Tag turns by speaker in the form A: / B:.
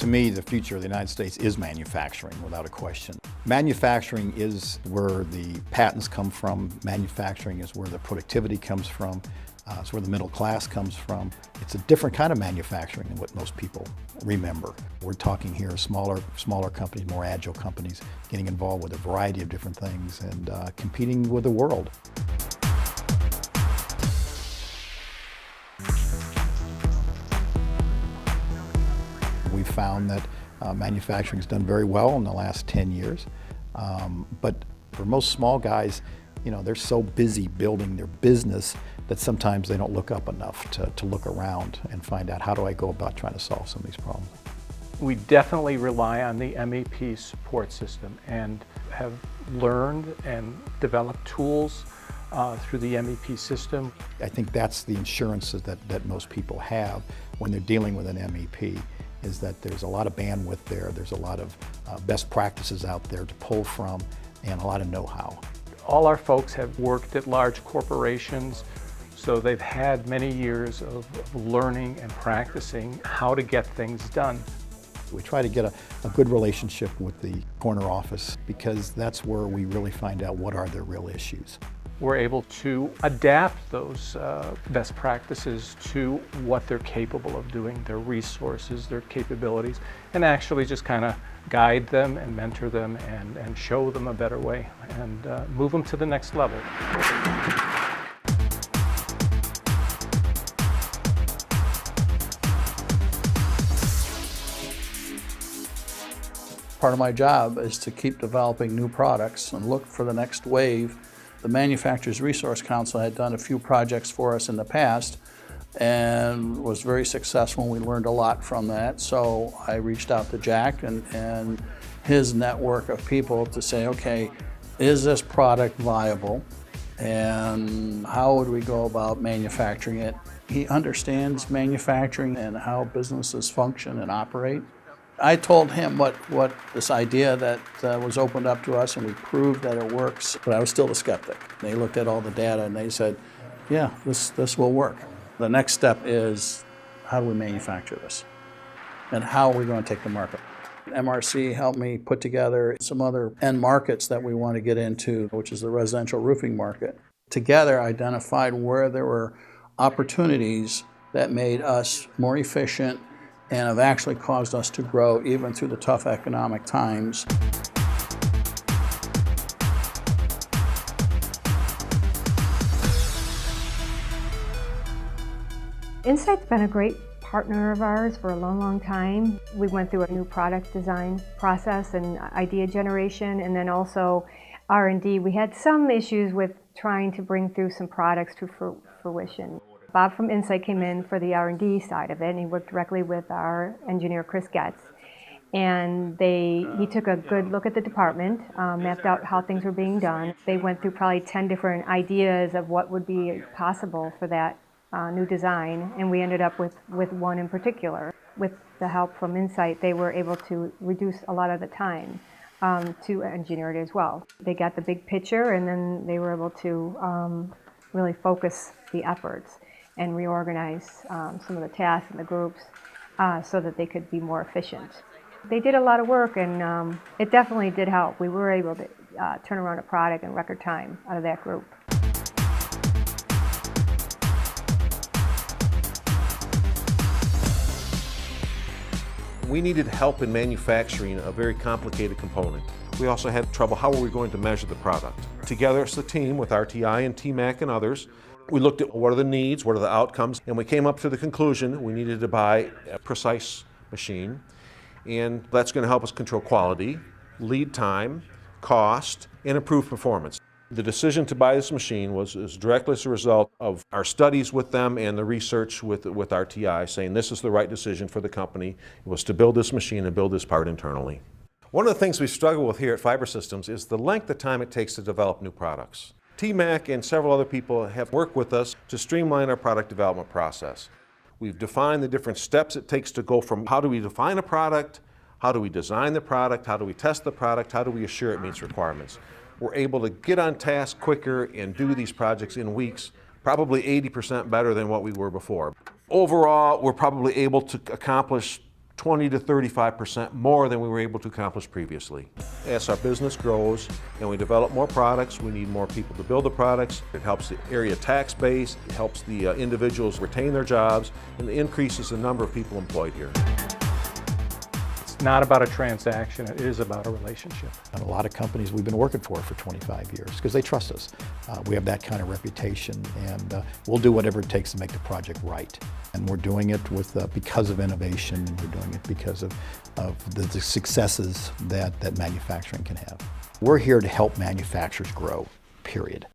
A: To me, the future of the United States is manufacturing, without a question. Manufacturing is where the patents come from. Manufacturing is where the productivity comes from. It's where the middle class comes from. It's a different kind of manufacturing than what most people remember. We're talking here smaller companies, more agile companies, getting involved with a variety of different things and competing with the world. We found that manufacturing has done very well in the last 10 years. But for most small guys, they're so busy building their business that sometimes they don't look up enough to look around and find out, how do I go about trying to solve some of these problems?
B: We definitely rely on the MEP support system and have learned and developed tools through the MEP system.
A: I think that's the insurance that most people have when they're dealing with an MEP, is that there's a lot of bandwidth there, there's a lot of best practices out there to pull from, and a lot of know-how.
B: All our folks have worked at large corporations, so they've had many years of learning and practicing how to get things done.
A: We try to get a good relationship with the corner office, because that's where we really find out what are their real issues.
B: We're able to adapt those best practices to what they're capable of doing, their resources, their capabilities, and actually just kind of guide them and mentor them and show them a better way and move them to the next level.
C: Part of my job is to keep developing new products and look for the next wave. The Manufacturers Resource Council had done a few projects for us in the past and was very successful, and we learned a lot from that. So I reached out to Jack and his network of people to say, okay, is this product viable and how would we go about manufacturing it? He understands manufacturing and how businesses function and operate. I told him what this idea that was opened up to us, and we proved that it works, but I was still a skeptic. They looked at all the data and they said, yeah, this will work. The next step is, how do we manufacture this? And how are we going to take the market? MRC helped me put together some other end markets that we want to get into, which is the residential roofing market. Together identified where there were opportunities that made us more efficient and have actually caused us to grow even through the tough economic times.
D: Insight's been a great partner of ours for a long time. We went through a new product design process and idea generation, and then also R&D. We had some issues with trying to bring through some products to fruition. Bob from Insight came in for the R&D side of it, and he worked directly with our engineer, Chris Getz. And he took a good look at the department, mapped out how things were being done. They went through probably 10 different ideas of what would be possible for that new design, and we ended up with one in particular. With the help from Insight, they were able to reduce a lot of the time to engineer it as well. They got the big picture, and then they were able to really focus the efforts and reorganize some of the tasks and the groups so that they could be more efficient. They did a lot of work, and it definitely did help. We were able to turn around a product in record time out of that group.
E: We needed help in manufacturing a very complicated component. We also had trouble, how are we going to measure the product? Together as a team with RTI and TMAC and others, we looked at what are the needs, what are the outcomes, and we came up to the conclusion we needed to buy a precise machine, and that's going to help us control quality, lead time, cost, and improve performance. The decision to buy this machine was directly as a result of our studies with them and the research with RTI, saying this is the right decision for the company. It was to build this machine and build this part internally. One of the things we struggle with here at Fiber Systems is the length of time it takes to develop new products. TMAC and several other people have worked with us to streamline our product development process. We've defined the different steps it takes to go from how do we define a product, how do we design the product, how do we test the product, how do we assure it meets requirements. We're able to get on task quicker and do these projects in weeks, probably 80% better than what we were before. Overall, we're probably able to accomplish 20 to 35% more than we were able to accomplish previously. As our business grows and we develop more products, we need more people to build the products. It helps the area tax base, it helps the individuals retain their jobs, and it increases the number of people employed here.
B: It's not about a transaction, it is about a relationship.
A: And a lot of companies we've been working for 25 years because they trust us. We have that kind of reputation, and we'll do whatever it takes to make the project right. And we're doing it because of innovation, and we're doing it because of the successes that manufacturing can have. We're here to help manufacturers grow, period.